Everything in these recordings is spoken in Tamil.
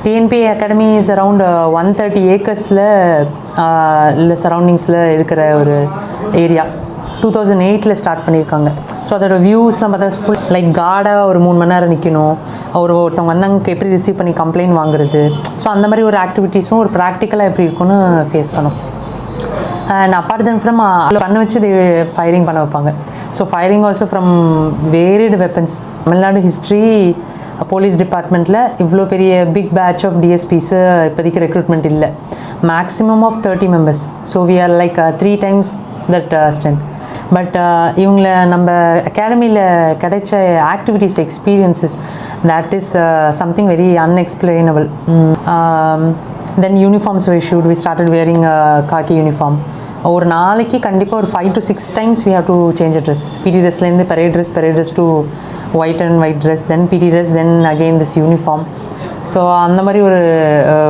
TNPA Academy is around 130 acresல இல்லை சரௌண்டிங்ஸில் இருக்கிற ஒரு ஏரியா. 2008 ஸ்டார்ட் பண்ணியிருக்காங்க. ஸோ அதோட வியூஸ்லாம் பார்த்தா ஃபுல் லைக் கார்டாக ஒரு 3 மணி நேரம் நிற்கணும், ஒருத்தவங்க வந்து அங்கே எப்படி ரிசீவ் பண்ணி கம்ப்ளைண்ட் வாங்குறது, ஸோ அந்த மாதிரி ஒரு ஆக்டிவிட்டீஸும் ஒரு ப்ராக்டிக்கலாக எப்படி இருக்குன்னு ஃபேஸ் பண்ணும். அண்ட் அப்பார்ட் தென் ஃப்ரம் பண்ண வச்சு ஃபயரிங் பண்ண வைப்பாங்க. So firing also from variate weapons. Tamil Nadu history police டிபார்ட்மெண்ட்டில் இவ்வளோ பெரிய பிக் பேட்ச் ஆஃப் டிஎஸ்பிஸு இப்போதைக்கு ரெக்ரூட்மெண்ட் இல்லை. Maximum of 30 members. So we are like 3 times that strength. But இவங்களை நம்ம அகாடமியில் கிடைச்ச activities experiences that is something very unexplainable. Then uniforms were issued. We started wearing khaki uniform. ஒரு நாளைக்கு கண்டிப்பாக ஒரு 5 to 6 times we have to change a dress. PT dressலேருந்து parade dress to white and white dress, then PT dress, then again this uniform. So அந்த மாதிரி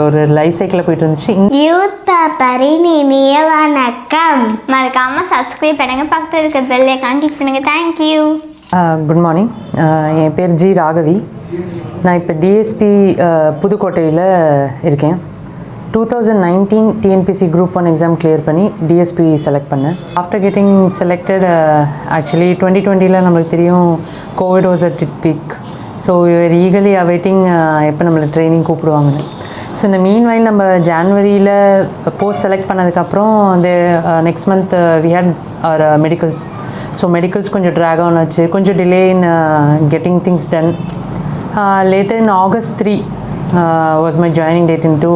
ஒரு லைஃப் சைக்கிளில் போயிட்டு இருந்துச்சு. இனிய வணக்கம். மறக்காமல் சப்ஸ்கிரைப் பண்ணுங்க, பக்கத்தில் இருக்க பெல் ஐகான் கிளிக் பண்ணுங்கள். தேங்க்யூ. Good morning. என் பேர் ஜி ராகவி. நான் இப்போ டிஎஸ்பி புதுக்கோட்டையில் இருக்கேன். 2019 TNPSC Group 1 எக்ஸாம் கிளியர் பண்ணி டிஎஸ்பி செலக்ட் பண்ணேன். ஆஃப்டர் கெட்டிங் செலக்டட் ஆக்சுவலி 2020 நம்மளுக்கு தெரியும் COVID was at it peak. So you're eagerly awaiting எப்போ நம்மளை ட்ரைனிங் கூப்பிடுவாங்கன்னு. ஸோ இந்த மீன்வைல் நம்ம ஜான்வரியில் போஸ்ட் செலக்ட் பண்ணதுக்கப்புறம் அந்த next month we had our medicals. So medicals கொஞ்சம் ட்ராக் ஆன் ஆச்சு, கொஞ்சம் delay in getting things done. Later in August 3 was my joining date into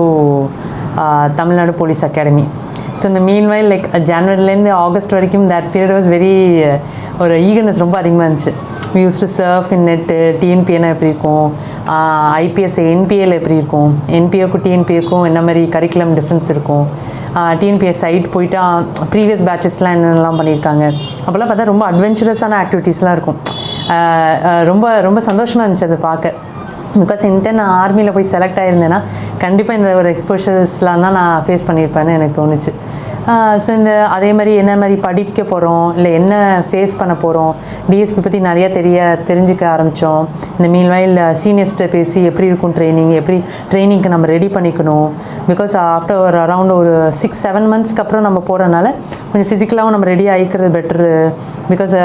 Tamil Nadu Police Academy. So இந்த மீன்வைல் லைக் ஜான்வரிலேருந்து ஆகஸ்ட் வரைக்கும் தட் பீரியட் வாஸ் வெரி ஒரு ஈகர்னஸ் ரொம்ப அதிகமாக இருந்துச்சு. We use to surf in net. டிஎன்பிஏனா எப்படி இருக்கும், ஐபிஎஸ் என்பிஏல எப்படி இருக்கும், என்பிஏக்கும் டிஎன்பிஏக்கும் என்ன மாதிரி கரிக்குலம் டிஃப்ரென்ஸ் இருக்கும், டிஎன்பிஏ சைட் போயிட்டு ப்ரீவியஸ் பேட்சஸ்லாம் என்னென்னலாம் பண்ணியிருக்காங்க, அப்போல்லாம் பார்த்தா ரொம்ப அட்வென்ச்சரஸான ஆக்டிவிட்டீஸ்லாம் இருக்கும். ரொம்ப ரொம்ப சந்தோஷமாக இருந்துச்சு அதை பார்க்க. பிகாஸ் இன்டர்ன் நான் ஆர்மியில் போய் செலக்ட் ஆகிருந்தேன்னா கண்டிப்பாக இந்த ஒரு எக்ஸ்போஷர்ஸ்லாம் தான் நான் ஃபேஸ் பண்ணியிருப்பேன்னு எனக்கு தோணுச்சு. ஸோ இந்த அதே மாதிரி என்ன மாதிரி படிக்க போகிறோம், இல்லை என்ன ஃபேஸ் பண்ண போகிறோம், டிஎஸ்பி பற்றி நிறையா தெரிஞ்சுக்க ஆரம்பித்தோம். இந்த மீன்வைல் சீனியர்ஸ்ட்டை பேசி எப்படி இருக்கும் ட்ரைனிங், எப்படி ட்ரைனிங்க்கு நம்ம ரெடி பண்ணிக்கணும். பிகாஸ் ஆஃப்டர் ஒரு அரவுண்ட் ஒரு 6-7 monthsக்கு அப்புறம் நம்ம போகிறனால கொஞ்சம் ஃபிசிக்கலாகவும் நம்ம ரெடி ஆகிக்கிறது பெட்ரு. பிகாஸ்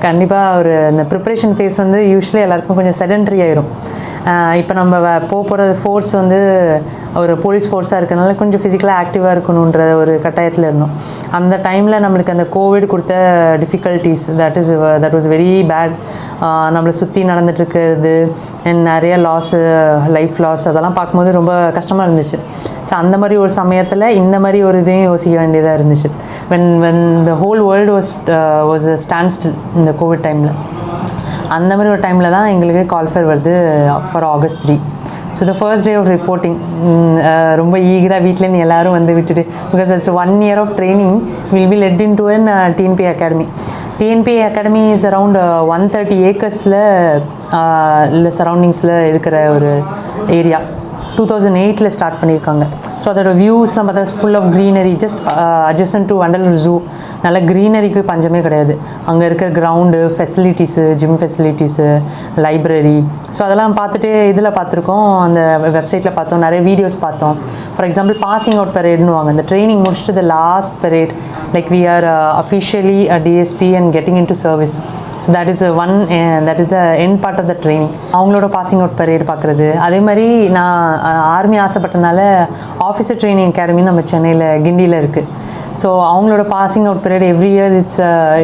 கண்டிப்பாக ஒரு இந்த ப்ரிப்ரேஷன் ஃபேஸ் வந்து யூஸ்வலி எல்லாருக்கும் கொஞ்சம் செடன்ட்ரி ஆயிரும். இப்போ நம்ம போகிற ஃபோர்ஸ் வந்து ஒரு போலீஸ் ஃபோர்ஸாக இருக்கனால கொஞ்சம் ஃபிசிக்கலாக ஆக்டிவாக இருக்கணுன்ற ஒரு கட்டாயத்தில் இருந்தோம். அந்த டைமில் நம்மளுக்கு அந்த கோவிட் கொடுத்த difficulties that was very bad. நம்மளை சுற்றி நடந்துகிட்ருக்கிறது அண்ட் நிறைய லாஸு, லைஃப் லாஸ், அதெல்லாம் பார்க்கும்போது ரொம்ப கஷ்டமாக இருந்துச்சு. ஸோ அந்த மாதிரி ஒரு சமயத்தில் இந்த மாதிரி ஒரு இதையும் யோசிக்க வேண்டியதாக இருந்துச்சு. When the whole world was stand still இந்த கோவிட் டைமில். அந்த மாதிரி ஒரு டைமில் தான் எங்களுக்கு கால்ஃபர் வருது for August 3. So the first day of reporting ரொம்ப ஈகராக வீட்டிலேருந்து எல்லோரும் வந்து விட்டுட்டு, because it's 1 year of training will be let in to an TNPA Academy. TNPA Academy is around 130 acresல இல்லை சரௌண்டிங்ஸில் இருக்கிற ஒரு ஏரியா. 2008 ஸ்டார்ட் பண்ணியிருக்காங்க. ஸோ அதோட வியூஸ்லாம் பார்த்தா full of greenery, just adjacent to Vandalur zoo. நல்ல க்ரீனரிக்கு பஞ்சமே கிடையாது. அங்கே இருக்கிற ground, facilities, gym facilities, library, so அதெல்லாம் பார்த்துட்டு இதில் பார்த்துருக்கோம், அந்த வெப்சைட்டில் பார்த்தோம், நிறைய வீடியோஸ் பார்த்தோம். ஃபார் எக்ஸாம்பிள் பாசிங் அவுட் பரேட்னு வாங்க, இந்த ட்ரைனிங் முடிச்சுட்டு the last parade like we are officially a DSP and getting in to service. So that is the end part of the training. அவங்களோட பாசிங் அவுட் பரேட் பார்க்குறது. அதே மாதிரி நான் ஆர்மி ஆசைப்பட்டனால ஆஃபீஸர் ட்ரைனிங் அகாடமி நம்ம சென்னையில் கிண்டியில் இருக்குது. ஸோ அவங்களோட passing out parade every year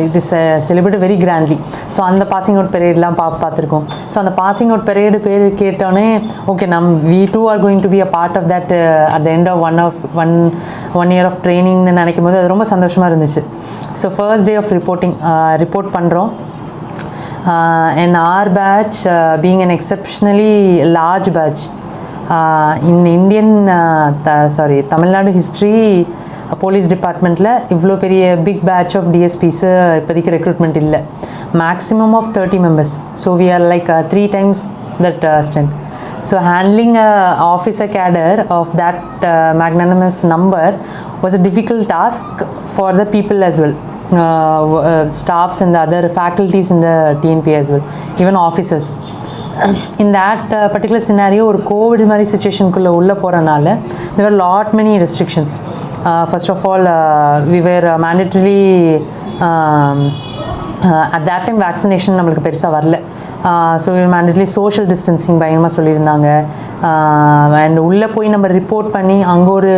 it is celebrate very grandly. So அந்த பாசிங் அவுட் பரேட்லாம் பார்த்துருக்கோம். ஸோ அந்த பாசிங் அவுட் பரேடு பேர் கேட்டோன்னே okay we too are going to be a part of that at the end of one year of ட்ரைனிங்னு நினைக்கும் போது அது ரொம்ப சந்தோஷமாக இருந்துச்சு. So first day of report பண்ணுறோம். And our batch being an exceptionally large batch in Indian Tamil Nadu history police டிபார்ட்மெண்ட்டில் இவ்வளோ பெரிய பிக் பேட்ச் ஆஃப் டிஎஸ்பிஸு இப்போதைக்கு ரெக்ரூட்மெண்ட் இல்லை. Maximum of 30 members. So we are like 3 times that strength. So handling a officer cadre of that magnanimous number was a difficult task for the people as well. Staffs and the other faculties in the TNP as well, even officers. in that particular scenario ஒரு கோவிட் மாதிரி சுச்சுவேஷனுக்குள்ளே உள்ளே போகிறனால there were lot many restrictions. First of all, we were mandatorily at that time vaccination நம்மளுக்கு பெருசாக வரல. ஸோ மேண்டட்லி சோஷியல் டிஸ்டன்சிங் பயங்கரமாக சொல்லியிருந்தாங்க. அண்ட் உள்ளே போய் நம்ம ரிப்போர்ட் பண்ணி அங்கே ஒரு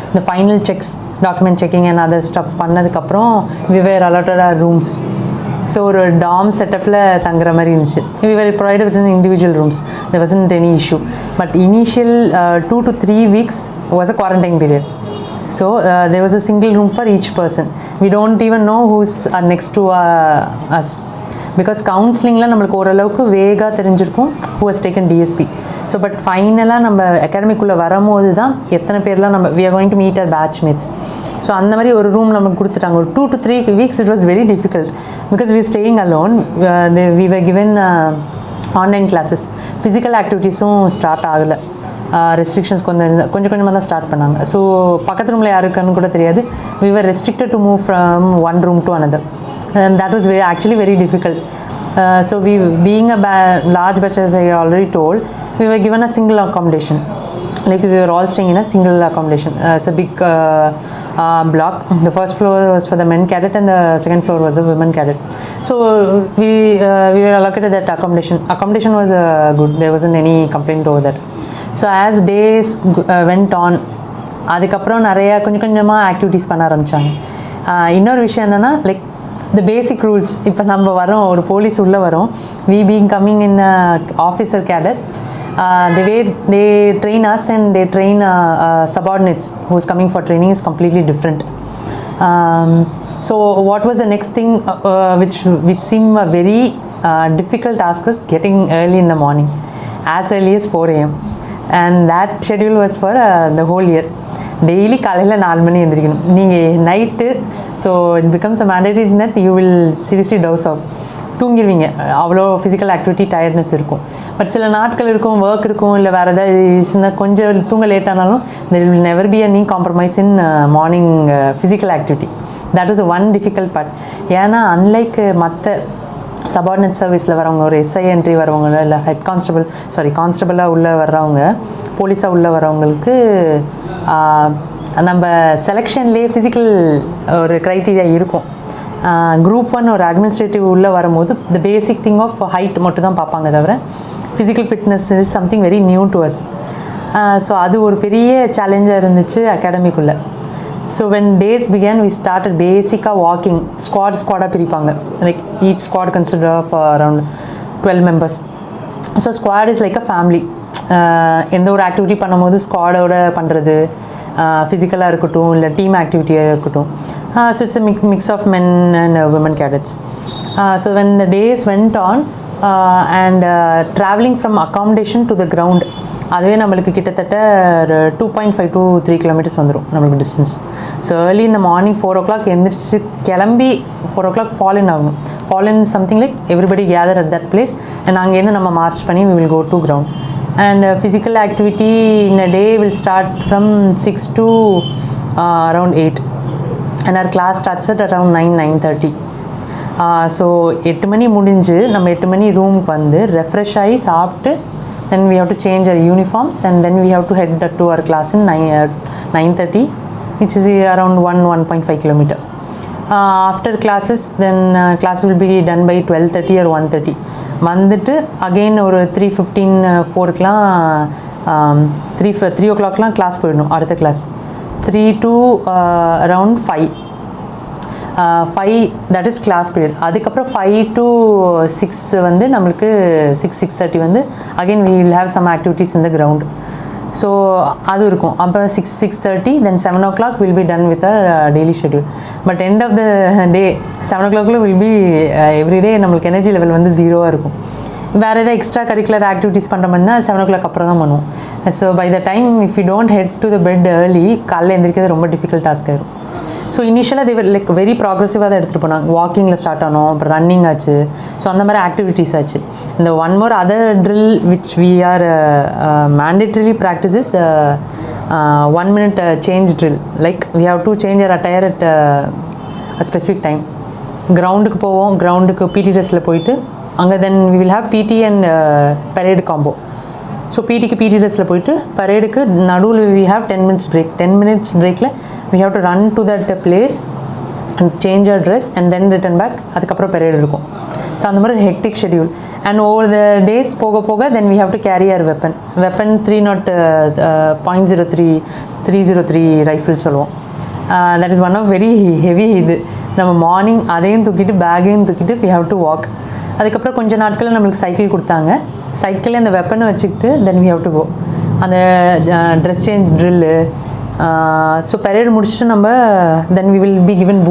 இந்த final checks document checking and other stuff பண்ணதுக்கப்புறம் we were allotted our rooms. So ஒரு டாம் செட்டப்பில் தங்குற மாதிரி இருந்துச்சு. We were provided with individual rooms. There wasn't any issue. But initial 2 to 3 weeks was a quarantine period. So there was a single room for each person. We don't even know who's next to us. Because counselingல நம்மளுக்கு ஓரளவுக்கு வேகாக தெரிஞ்சிருக்கும் who has taken DSP. So but ஃபைனலாக நம்ம அகாடமிக்குள்ளே வரும்போது தான் எத்தனை பேர்லாம் நம்ம we are going to meet our batchmates. So அந்த மாதிரி ஒரு ரூம் நமக்கு கொடுத்துட்டாங்க. ஒரு 2 to 3 weeks it was very difficult because we were staying alone. We were given online classes. Physical activities-உம் ஸ்டார்ட் ஆகலை. ரெஸ்ட்ரிக்ஷன்ஸ் கொஞ்சமாக தான் ஸ்டார்ட் பண்ணாங்க. ஸோ பக்கத்து ரூமில் யாருக்குன்னு கூட தெரியாது. we were restricted to move from one room to another. And that was actually very difficult. So we, being a large batch, as I already told, we were given a single accommodation. Like we were all staying in a single accommodation. It's a big block. The first floor was for the men cadet and the second floor was the women cadet. So we were allocated that accommodation. Accommodation was good. There wasn't any complaint over that. So as days went on, அதுக்கப்புறம் நிறையா கொஞ்சமாக ஆக்டிவிட்டீஸ் பண்ண ஆரம்பித்தாங்க. இன்னொரு விஷயம் என்னென்னா லைக் the basic rules. இப்போ நம்ம வரோம், ஒரு போலீஸ் உள்ளே வரோம், we being coming in officer cadets, the way they train us and they train subordinates who is coming for training is completely different. So what was the next thing which seemed a very difficult task was getting early in the morning, as early as 4 a.m. and that schedule was for the whole year. Daily காலையில் 4 மணி எழுந்திரிக்கணும். நீங்கள் night so it becomes a mandatory that you will seriously doze off தூங்கிடுவீங்க. அவ்வளோ ஃபிசிக்கல் ஆக்டிவிட்டி டயர்ட்னஸ் இருக்கும். பட் சில நாட்கள் இருக்கும், ஒர்க் இருக்கும், இல்லை வேறு ஏதாவது கொஞ்சம் தூங்க லேட் ஆனாலும் there will never be any compromise in morning physical activity. That is one difficult part. ஏன்னா அன்லைக் மற்ற சபார்டினேட் சர்வீஸில் வரவங்க, ஒரு எஸ்ஐ என்ட்ரி வரவங்க, இல்லை ஹெட் கான்ஸ்டபிளாக உள்ளே வர்றவங்க, போலீஸாக உள்ளே வரவங்களுக்கு நம்ம செலெக்ஷன்லேயே ஃபிசிக்கல் ஒரு க்ரைட்டீரியா இருக்கும். குரூப் 1 ஒரு அட்மினிஸ்ட்ரேட்டிவ் உள்ளே வரும்போது the basic thing of height மட்டும் தான் பார்ப்பாங்க, தவிர physical fitness is something very new to us. So அது ஒரு பெரிய சேலஞ்சாக இருந்துச்சு அகாடமிக்குள்ளே. So when days began we started பேசிக்காக வாக்கிங். ஸ்குவாடாக பிரிப்பாங்க. Like each squad consider of around 12 members. So squad is like a family. எந்த ஒரு ஆக்டிவிட்டி பண்ணும்போது ஸ்குவாடோட பண்ணுறது, ஃபிசிக்கலாக இருக்கட்டும் இல்லை டீம் ஆக்டிவிட்டியாக இருக்கட்டும். So it's a mix of men and women cadets. So when the days went on and travelling from accommodation to the ground, அதுவே நம்மளுக்கு கிட்டத்தட்ட 2.5 to 3 kilometers வந்துடும் நம்மளுக்கு டிஸ்டன்ஸ். ஸோ ஏர்லி இந்த மார்னிங் 4 o'clock எழுந்திரிச்சு கிளம்பி 4 o'clock ஃபாலின் ஆகணும். Fall in something like everybody gather at that place and அங்கேருந்து நம்ம மார்ச் பண்ணி we will go to ground. And physical activity in a day will start from 6 to around 8 and our class starts at around 9:30. So 8 மணி முடிஞ்சு நம்ம 8 மணி ரூமுக்கு வந்து ரெஃப்ரெஷ் ஆகி சாப்பிட்டு then we have to change our uniforms and then we have to head to our class in 9:30, which is around 1.5 kilometer. After classes then class will be done by 12:30 or 1:30. வந்துட்டு அகெயின் ஒரு 3:15 4க்குலாம் 3 o'clockலாம் கிளாஸ் போயிடணும். அடுத்த class 3 to around 5 that is class period. அதுக்கப்புறம் 5 to 6 வந்து நம்மளுக்கு 6:30 வந்து again we will have some activities in the ground. So அது இருக்கும். அப்போ 6:30 then 7 o'clock will be done with our daily schedule. But end of the day 7 o'clock will be everyday நம்மளுக்கு எனர்ஜி லெவல் வந்து 0-ஆக இருக்கும். வேறு எதாவது எக்ஸ்ட்ரா கரிக்குலர் ஆக்டிவிட்டீஸ் பண்ணுற மாதிரினா 7 o'clock அப்புறம் தான் பண்ணுவோம். So by the time if you don't head to the bed early, காலையில் எந்திரிக்கிறது ரொம்ப டிஃபிகல்ட் டாஸ்க் ஆயிடும். ஸோ இனிஷியலாக தேவர் லைக் வெரி ப்ராக்ரெசிவாக தான் எடுத்துகிட்டு போனாங்க. வாக்கிங்கில் ஸ்டார்ட் ஆனோம், அப்புறம் ரன்னிங் ஆச்சு. ஸோ அந்த மாதிரி ஆக்டிவிட்டீஸ் ஆச்சு. இந்த one more other drill which we are mandatorily practices 1 minute change drill. Like we have to change our attire at a specific time. கிரவுண்டுக்கு போவோம், கிரவுண்டுக்கு பிடி ட்ரெஸ்ஸில் போயிட்டு அங்கே then we will have PT and parade combo. So பிடிக்கு பிடி ட்ரெஸ்ஸில் போயிட்டு பரேடுக்கு நடுவில் we have 10 minutes break. 10 minutes பிரேக்கில் we have to run to that place and change our dress and then return back. அதுக்கப்புறம் பரேடு இருக்கும். ஸோ அந்த மாதிரி hectic schedule. And over the days போக போக then we have to carry our weapon 303 rifle சொல்லுவோம். That is one of very heavy. இது நம்ம மார்னிங் அதையும் தூக்கிட்டு பேக்கையும் தூக்கிட்டு வி ஹேவ் டு வாக். அதுக்கப்புறம் கொஞ்சம் நாட்களில் நம்மளுக்கு சைக்கிள் கொடுத்தாங்க. சைக்கிளில் அந்த வெப்பனை வச்சுக்கிட்டு then we have to go. அந்த dress change drill. So parade முடிச்சுட்டு நம்ம then we will be given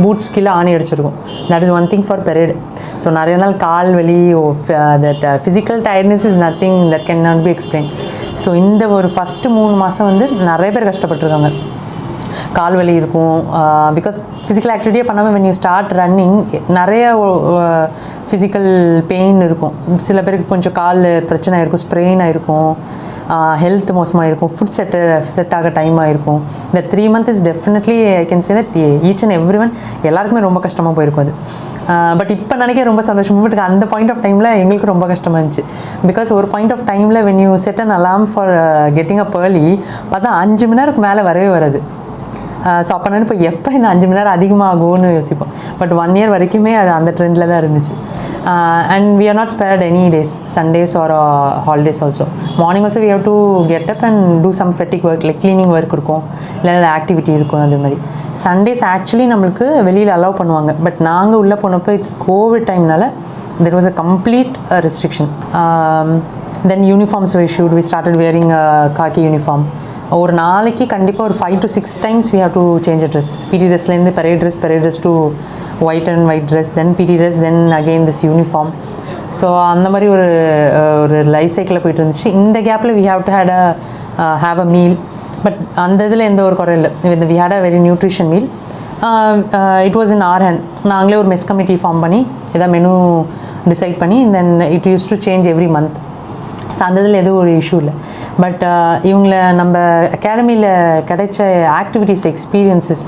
boots கீழே ஆணி அடிச்சிருக்கோம். That is one thing for parade. So நிறைய நாள் கால் வலி, that physical tiredness is nothing that can not be explain. So இந்த ஒரு ஃபஸ்ட்டு 3 மாதம் வந்து நிறைய பேர் கஷ்டப்பட்டுருக்காங்க. கால் வலி இருக்கும். பிகாஸ் ஃபிசிக்கல் ஆக்டிவிட்டியே பண்ணாமல் when you start running நிறைய ஃபிசிக்கல் பெயின் இருக்கும். சில பேருக்கு கொஞ்சம் கால் பிரச்சனை ஆகிருக்கும், ஸ்ப்ரெயின் ஆகிருக்கும், ஹெல்த் மோசமாக இருக்கும், ஃபுட் செட் ஆக டைம் ஆகிருக்கும். இந்த 3 months is definitely I can say that each and every one எல்லாருக்குமே ரொம்ப கஷ்டமாக போயிருக்கும் அது. பட் இப்போ நினைக்க ரொம்ப சந்தோஷமாக. பட் அந்த பாயிண்ட் ஆஃப் டைமில் எங்களுக்கு ரொம்ப கஷ்டமாக இருந்துச்சு. பிகாஸ் ஒரு பாயிண்ட் ஆஃப் டைமில் when you set an alarm for getting up early பார்த்தா 5 மணி நேரத்துக்கு மேலே வரவே வராது. ஸோ அப்போ நினைப்போ எப்போ இந்த 5 மணி நேரம் அதிகமாகும்னு யோசிப்போம். பட் 1 year வரைக்குமே அது அந்த ட்ரெண்டில் தான் இருந்துச்சு. And we are not spared any days, Sundays or holidays also. Morning also we have to get up and do some fatigue work like cleaning work இருக்கும், இல்லைன்னா ஆக்டிவிட்டி இருக்கும். அது மாதிரி சண்டேஸ் ஆக்சுவலி நம்மளுக்கு வெளியில் அலோவ் பண்ணுவாங்க. பட் நாங்கள் உள்ளே போனப்போ இட்ஸ் கோவிட் டைம்னால there was a complete restriction. Then uniforms were issued. We started wearing khaki uniform. ஒரு நாளைக்கு கண்டிப்பாக ஒரு 5 to 6 times we have to change a dress. PT ட்ரெஸ்லேருந்து parade dress to white and white dress, then PT dress, then again this uniform. So அந்த மாதிரி ஒரு லைஃப் சைக்கிளில் போயிட்டு இருந்துச்சு. இந்த கேப்பில் we have to have a meal. But அந்த இதில் எந்த ஒரு குறை இல்லை. We had a very nutrition meal. It was in our hand. நாங்களே ஒரு மெஸ் கமிட்டி ஃபார்ம் பண்ணி எதாவது மெனு டிசைட் பண்ணி then it use to change every month. So அந்த இதில் எதுவும் ஒரு இஷ்யூ இல்லை. பட் இவங்கள நம்ம அகாடமியில் கிடைச்ச activities experiences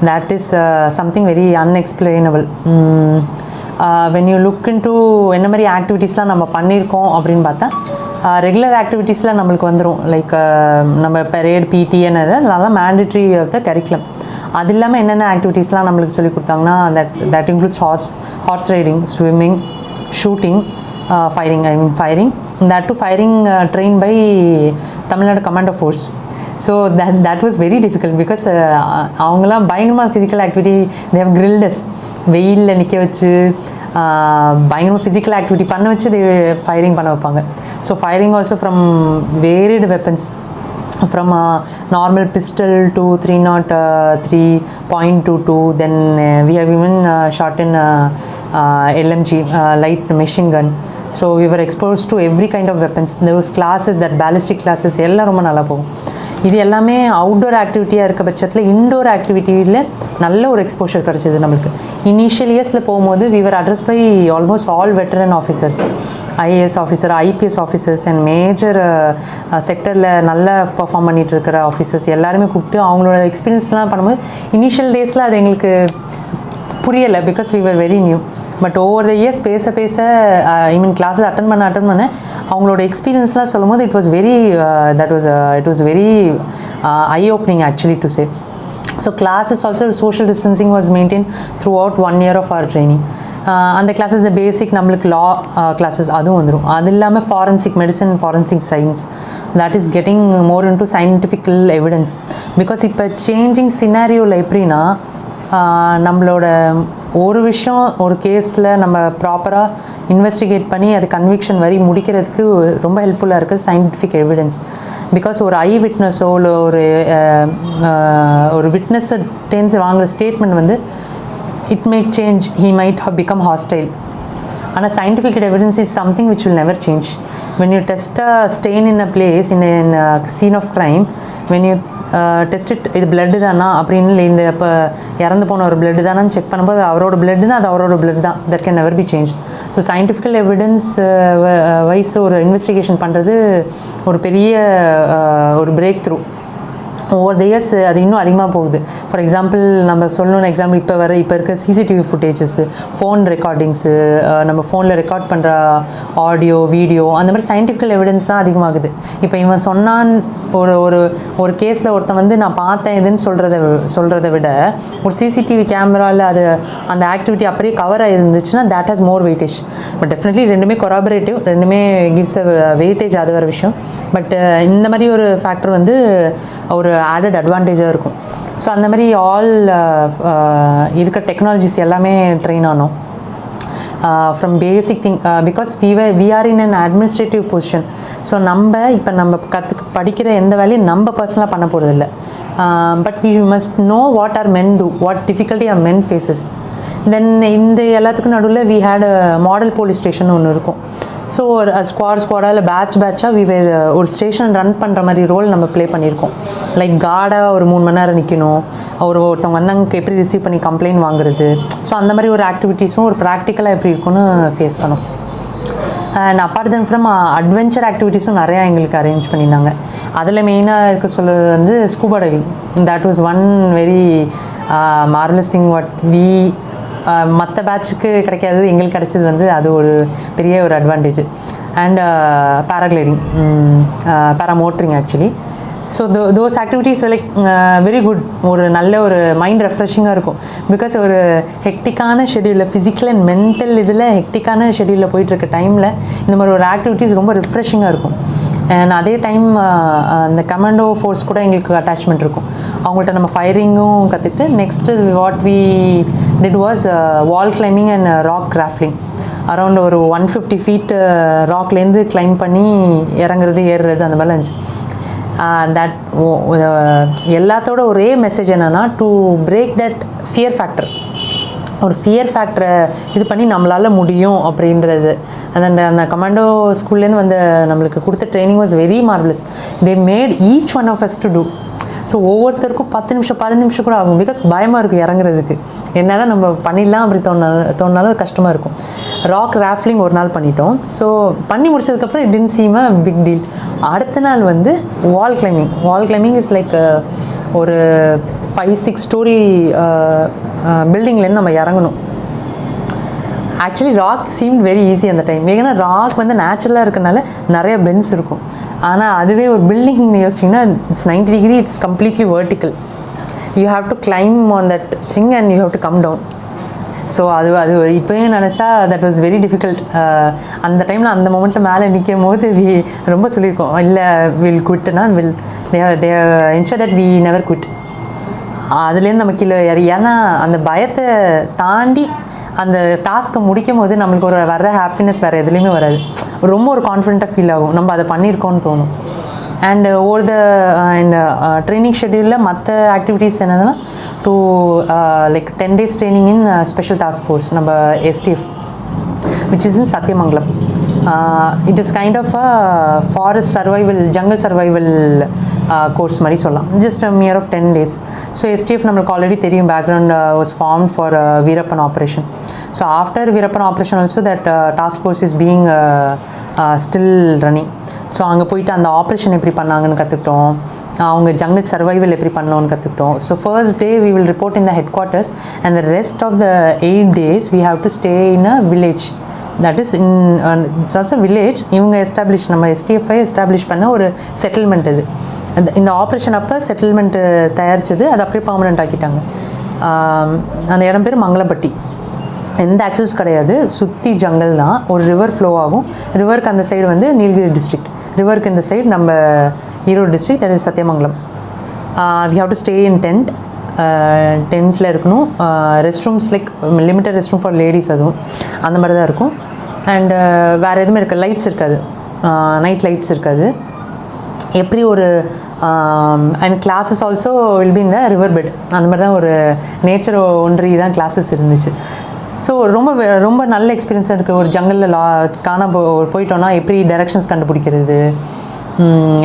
that is something very unexplainable. When you look in to என்ன மாதிரி ஆக்டிவிட்டீஸ்லாம் நம்ம பண்ணியிருக்கோம் அப்படின்னு பார்த்தா ரெகுலர் ஆக்டிவிட்டீஸில் நம்மளுக்கு வந்துடும். லைக் நம்ம பரேட் பிடி என்னது அதெல்லாம் மேண்டட்ரி ஆஃப் த கரிக்குலம். அது இல்லாமல் என்னென்ன ஆக்டிவிட்டீஸ்லாம் நம்மளுக்கு சொல்லி கொடுத்தாங்கன்னா that includes horse riding, swimming, shooting, firing. That too firing trained by Tamil Nadu Command of Force. So that was very difficult because அவங்களாம் பயங்கரமாக physical activity they have grilled us. வெயிலில் நிற்க வச்சு பயங்கரமாக ஃபிசிக்கல் ஆக்டிவிட்டி பண்ண வச்சு ஃபயரிங் பண்ண வைப்பாங்க. So firing also from variate weapons, from a normal pistol to 303.22. Then we have even shot in LMG, light machine gun. So we were exposed to every kind of weapons. Those classes, that ballistic classes எல்லாம் ரொம்ப நல்லா போகும். இது எல்லாமே அவுட்டோர் ஆக்டிவிட்டியாக இருக்க பட்சத்தில் இன்டோர் ஆக்டிவிட்டியில் நல்ல ஒரு எக்ஸ்போஷர் கிடச்சிது நம்மளுக்கு. இனிஷியல் இயர்ஸில் போகும்போது we were addressed by almost all veteran officers, IAS officer, IPS officers and major செக்டரில் நல்லா பர்ஃபார்ம் பண்ணிகிட்டு இருக்கிற ஆஃபீஸர்ஸ் எல்லாருமே கூப்பிட்டு அவங்களோட எக்ஸ்பீரியன்ஸ்லாம் பண்ணும்போது இனிஷியல் டேஸில் அது எங்களுக்கு புரியலை because we were very new. But over the years பேச ஐ மீன் கிளாஸஸ் அட்டன் பண்ண அவங்களோட எக்ஸ்பீரியன்ஸ்லாம் சொல்லும் போது it was very eye opening actually to say. So classes also social distancing was maintain throughout 1 year of our training. அந்த கிளாஸஸ் இந்த பேசிக் நம்மளுக்கு லா கிளாஸஸ் அதுவும் வந்துடும். அது இல்லாமல் forensic medicine, forensic science, that is getting more into scientifical evidence. Because இப்போ சேஞ்சிங் சினாரியோவில் எப்படின்னா நம்மளோட ஒரு விஷயம் ஒரு கேஸில் நம்ம ப்ராப்பராக இன்வெஸ்டிகேட் பண்ணி அது கன்விக்ஷன் வரி முடிக்கிறதுக்கு ரொம்ப ஹெல்ப்ஃபுல்லாக இருக்குது சயின்டிஃபிக் எவிடன்ஸ். பிகாஸ் ஒரு ஐ விட்னஸோ இல்லை ஒரு விட்னஸை வாங்குகிற ஸ்டேட்மெண்ட் வந்து it may change, he might have become hostile. And a scientific evidence is something which will never change. When you test a stain in a place, in a scene of crime, when you test it, இது பிளட்டு தானா அப்படின்னு இல்லை, இந்த இப்போ இறந்து போன ஒரு பிளட்டு தானான்னு செக் பண்ணும்போது அவரோட பிளட்டுனா அது அவரோட பிளட் தான். That can never be change. So scientifical evidence wise ஒரு இன்வெஸ்டிகேஷன் பண்ணுறது ஒரு பெரிய ஒரு breakthrough. Over the years அது இன்னும் அதிகமாக போகுது. ஃபார் எக்ஸாம்பிள் நம்ம சொல்லணும்னு எக்ஸாம்பிள் இப்போ இருக்க சிசிடிவி ஃபுட்டேஜஸ்ஸு, ஃபோன் ரெக்கார்டிங்ஸு, நம்ம ஃபோனில் ரெக்கார்ட் பண்ணுற ஆடியோ வீடியோ அந்த மாதிரி சயின்டிஃபிக்கல் எவிடன்ஸ் தான் அதிகமாகுது. இப்போ இவன் சொன்னான் ஒரு ஒரு ஒரு கேஸில் ஒருத்தன் வந்து நான் பார்த்தேன் இதுன்னு சொல்கிறத விட ஒரு சிசிடிவி கேமராவில் அது அந்த ஆக்டிவிட்டி அப்படியே கவர் ஆகிருந்துச்சுன்னா that has more weightage. But definitely ரெண்டுமே கொராபரேட்டிவ், ரெண்டுமே கிவ்ஸ் அ வெயிட்டேஜ், அது வேறு விஷயம். பட் இந்த மாதிரி ஒரு ஃபேக்டர் வந்து ஒரு ஆடட் அட்வான்டேஜாக இருக்கும். ஸோ அந்த மாதிரி இருக்க டெக்னாலஜிஸ் எல்லாமே ட்ரெயின் ஆனோம் from basic thing because we are in an administrative position. So நம்ம படிக்கிற எந்த வேலையும் நம்ம பர்சனலாக பண்ண போகிறதில்ல. But we must know what are men do, what difficulty are men faces. Then இந்த எல்லாத்துக்கும் நடுவில் we had model police station ஒன்று இருக்கும். ஸோ ஒரு ஸ்குவாடாக இல்லை பேட்சாக ஒரு ஸ்டேஷன் ரன் பண்ணுற மாதிரி ரோல் நம்ம ப்ளே பண்ணியிருக்கோம். லைக் கார்டாக ஒரு 3 மணி நேரம் நிற்கணும், ஒருத்தவங்க வந்தாங்க எப்படி ரிசீவ் பண்ணி கம்ப்ளைண்ட் வாங்குறது. ஸோ அந்த மாதிரி ஒரு ஆக்டிவிட்டீஸும் ஒரு ப்ராக்டிக்கலாக எப்படி இருக்குன்னு ஃபேஸ் பண்ணோம். And apart then from adventure ஆக்டிவிட்டீஸும் நிறையா எங்களுக்கு அரேஞ்ச் பண்ணியிருந்தாங்க. அதில் மெயினாக இருக்க சொல்கிறது வந்து scuba diving. That was one very marvellous thing what மற்ற பேட்சுக்கு கிடைக்காது, எங்களுக்கு கிடைச்சது வந்து அது ஒரு பெரிய ஒரு advantage. And paragliding, paramotoring actually. So those activities like very good. ஒரு நல்ல ஒரு மைண்ட் ரெஃப்ரெஷிங்காக இருக்கும். பிகாஸ் ஒரு ஹெக்டிக்கான ஷெடியூலில், ஃபிசிக்கல் அண்ட் மென்டல் இதில் ஹெக்டிக்கான ஷெடியூலில் போயிட்டுருக்க டைமில் இந்த மாதிரி ஒரு ஆக்டிவிட்டீஸ் ரொம்ப ரிஃப்ரெஷிங்காக இருக்கும். அண்ட் அதே டைம் அந்த கமாண்டோ ஃபோர்ஸ் கூட எங்களுக்கு அட்டாச்மெண்ட் இருக்கும். அவங்கள்ட்ட நம்ம ஃபயரிங்கும் கற்றுக்கிட்டு next what we did was wall climbing and rock crafting. Around ஒரு 150 ஃபீட் ராக்லேருந்து கிளைம் பண்ணி இறங்குறது ஏறுறது அந்த மாதிரிலாம் இருந்துச்சு. தட் எல்லாத்தோட ஒரே மெசேஜ் என்னென்னா to break that fear factor. ஒரு ஃபியர் ஃபேக்டரை இது பண்ணி நம்மளால் முடியும் அப்படின்றது. அந்த கமாண்டோ ஸ்கூல்லேருந்து வந்து நம்மளுக்கு கொடுத்த training was very marvellous. They made each one of us to do. So ஒவ்வொருத்தருக்கும் 10 நிமிஷம் 15 நிமிஷம் கூட ஆகும். பிகாஸ் பயமாக இருக்குது இறங்குறதுக்கு. என்ன நம்ம பண்ணிடலாம் அப்படி தோணாலும் கஷ்டமாக இருக்கும். ராக் ராஃப்டிங் ஒரு நாள் பண்ணிட்டோம். ஸோ பண்ணி முடிச்சதுக்கப்புறம் it didn't seem a big deal. அடுத்த நாள் வந்து வால் கிளைம்பிங் இஸ் லைக் ஒரு 5-6 ஸ்டோரி பில்டிங்லேருந்து நம்ம இறங்கணும். Actually rock seemed very easy அந்த டைம். ஏன்னா ராக் வந்து நேச்சுரலாக இருக்கனால நிறைய பென்ஸ் இருக்கும். ஆனால் அதுவே ஒரு பில்டிங் யோசிச்சிங்கன்னா it's 90 degree, it's completely vertical. You have to climb on that thing and you have to come down. So அது இப்போயே நினச்சா தட் வாஸ் வெரி டிஃபிகல்ட். அந்த டைமில் அந்த மொமெண்ட்டில் மேலே நிற்கும் போது ரொம்ப சொல்லியிருக்கோம், இல்லை வில் குவிட்னா they ensure that we never quit. அதுலேருந்து நம்ம கீழே ஏன்னா அந்த பயத்தை தாண்டி அந்த டாஸ்க்கை முடிக்கும் போது நம்மளுக்கு ஒரு வர்ற ஹாப்பினஸ் வேறு எதுலேயுமே வராது. ரொம்ப ஒரு கான்ஃபிடென்ட்டாக ஃபீல் ஆகும், நம்ம அதை பண்ணியிருக்கோன்னு தோணும். And over the and training ஷெட்யூலில் மற்ற ஆக்டிவிட்டீஸ் என்னதுன்னா to like 10 days training in special task force நம்ம STF which is in Satyamangalam. It is kind of a forest survival, jungle survival course மாதிரி சொல்லலாம். Just a mere of 10 days. So STF நம்மளுக்கு ஆல்ரெடி தெரியும், background was formed for Veerappan operation. So after Veerappan operation also that task force is being still running. So அங்கே போயிட்டு அந்த ஆப்ரேஷன் எப்படி பண்ணாங்கன்னு கற்றுக்கிட்டோம், அவங்க ஜங்கிள் சர்வைவல் எப்படி பண்ணலாம்னு கற்றுக்கிட்டோம். So first day we will report in the headquarters and the rest of the 8 days we have to stay in a village. That is in it's also village. இவங்க எஸ்டாப்ளிஷ் நம்ம STFஐ எஸ்டாப்ளிஷ் பண்ண ஒரு செட்டில்மெண்ட் இது. இந்த ஆப்ரேஷன் அப்போ செட்டில்மெண்ட்டு தயாரித்தது, அது அப்படியே பர்மனெண்ட் ஆக்கிட்டாங்க. அந்த இடம் பேர் மங்களப்பட்டி. எந்த ஆக்சஸ் கிடையாது, சுற்றி ஜங்கல் தான். ஒரு ரிவர் ஃப்ளோ ஆகும். ரிவருக்கு அந்த சைடு வந்து நீலகிரி டிஸ்ட்ரிக்ட், ரிவருக்கு இந்த சைடு நம்ம Erode district, that is Sathyamangalam. We have to stay in டென்ட்டில் இருக்கணும். Rest rooms like limited rest room for ladies, அதுவும் அந்த மாதிரி தான் இருக்கும். அண்டு வேறு எதுவுமே இருக்காது, லைட்ஸ் இருக்காது, நைட் லைட்ஸ் இருக்காது. எப்படி ஒரு and classes also will be இந்த ரிவர் பெட், அந்த மாதிரி தான் ஒரு நேச்சர் ஒன்றி தான் கிளாஸஸ் இருந்துச்சு. ஸோ ரொம்ப நல்ல எக்ஸ்பீரியன்ஸாக இருக்குது. ஒரு ஜங்கலில் போயிட்டோன்னா எப்படி டைரக்ஷன்ஸ் கண்டுபிடிக்கிறது,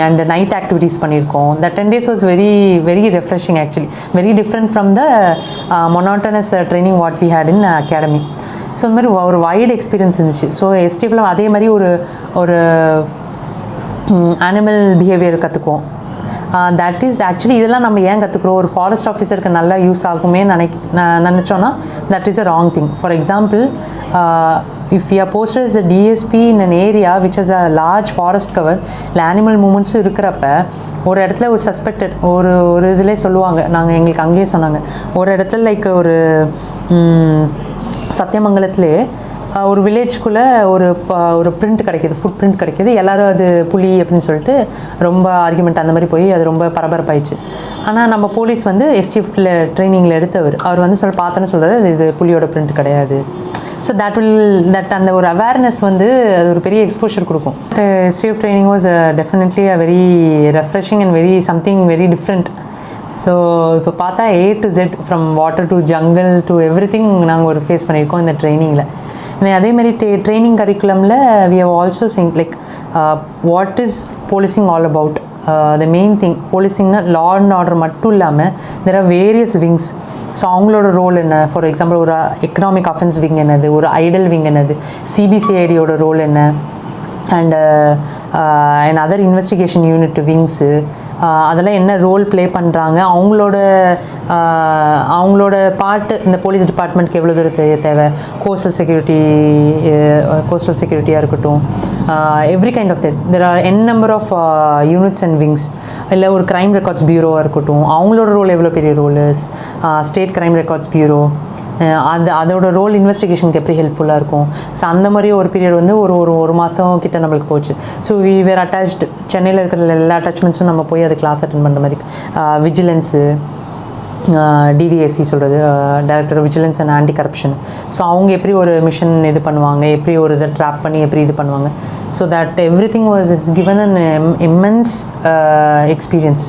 அண்ட் நைட் ஆக்டிவிட்டீஸ் பண்ணியிருக்கோம். The 10 days was very very refreshing actually, very different from the monotonous training what we had in academy. So இந்த மாதிரி ஒரு வைடு எக்ஸ்பீரியன்ஸ் இருந்துச்சு. ஸோ STFல அதே மாதிரி ஒரு அனிமல் பிஹேவியர் கற்றுக்குவோம். தட் இஸ் ஆக்சுவலி இதெல்லாம் நம்ம ஏன் கற்றுக்குறோம், ஒரு ஃபாரஸ்ட் ஆஃபீஸருக்கு நல்லா யூஸ் ஆகுமே நினச்சோன்னா that is a wrong thing. For example, if you are posted as a DSP in an area which has a large forest cover, இல்லை அனிமல் மூமெண்ட்ஸும் இருக்கிறப்ப ஒரு இடத்துல ஒரு சஸ்பெக்டட் ஒரு இதிலே சொல்லுவாங்க, நாங்கள் எங்களுக்கு அங்கேயே சொன்னாங்க, ஒரு இடத்துல லைக் ஒரு சத்தியமங்கலத்திலே ஒரு வில்லேஜ்குள்ளே ஒரு பிரிண்ட் கிடைக்கிது, ஃபுட் பிரிண்ட் கிடைக்கிது, எல்லோரும் அது புலி அப்படின்னு சொல்லிட்டு ரொம்ப ஆர்குமெண்ட் அந்த மாதிரி போய் அது ரொம்ப பரபரப்பாயிடுச்சு. ஆனால் நம்ம போலீஸ் வந்து எஸ்டிஎஃப்ல ட்ரைனிங்கில் எடுத்தவர், அவர் வந்து பார்த்தோன்னு சொல்கிறாரு இது புலியோட பிரிண்ட் கிடையாது. ஸோ தட் அந்த ஒரு அவேர்னஸ் வந்து அது ஒரு பெரிய எக்ஸ்போஷர் கொடுக்கும். STF training was definitely a very refreshing and something very different. So இப்போ பார்த்தா A to Z from water to jungle to every thing நாங்கள் ஒரு ஃபேஸ் பண்ணியிருக்கோம் இந்த ட்ரைனிங்கில். அதேமாதிரி ட்ரைனிங் கரிக்குலமில் வி ஹவ் ஆல்சோ சிங் like what is policing all about. The main thing போலீசிங்னா லா அண்ட் ஆர்டர் மட்டும் இல்லாமல் there are various wings. So அவங்களோட ரோல் என்ன, ஃபார் எக்ஸாம்பிள் ஒரு எக்கனாமிக் அஃபென்ஸ் விங் என்னது, ஒரு ஐடல் விங் என்னது, சிபிசிஐடியோட ரோல் என்ன, and other investigation unit wings அதெல்லாம் என்ன ரோல் ப்ளே பண்ணுறாங்க, அவங்களோட பார்ட்டு இந்த போலீஸ் டிபார்ட்மெண்ட்க்கு எவ்வளோ தூரம் தேவை, கோஸ்டல் செக்யூரிட்டியாக இருக்கட்டும், every kind of there are n number of units and wings. இல்லை ஒரு க்ரைம் ரெக்கார்ட்ஸ் பியூரோவாக இருக்கட்டும், அவங்களோட ரோல் எவ்வளோ பெரிய role, state crime records bureau, அதோட ரோல் இன்வெஸ்டிகேஷனுக்கு எப்படி ஹெல்ப்ஃபுல்லாக இருக்கும். ஸோ அந்த மாதிரி ஒரு பீரியட் வந்து ஒரு மாதம் கிட்ட நம்மளுக்கு போச்சு. ஸோ வி வேர் அட்டாச்டு, சென்னையில் இருக்கிற எல்லா அட்டாச்மெண்ட்ஸும் நம்ம போய் அது கிளாஸ் அட்டென்ட் பண்ணுற மாதிரி. விஜிலன்ஸு, டிவிஎஸ்சி சொல்கிறது, director vigilance and anti corruption. So அவங்க எப்படி ஒரு மிஷன் இது பண்ணுவாங்க, எப்படி ஒரு இதை ட்ராப் பண்ணி எப்படி இது பண்ணுவாங்க. So that every thing was is given an immense experience.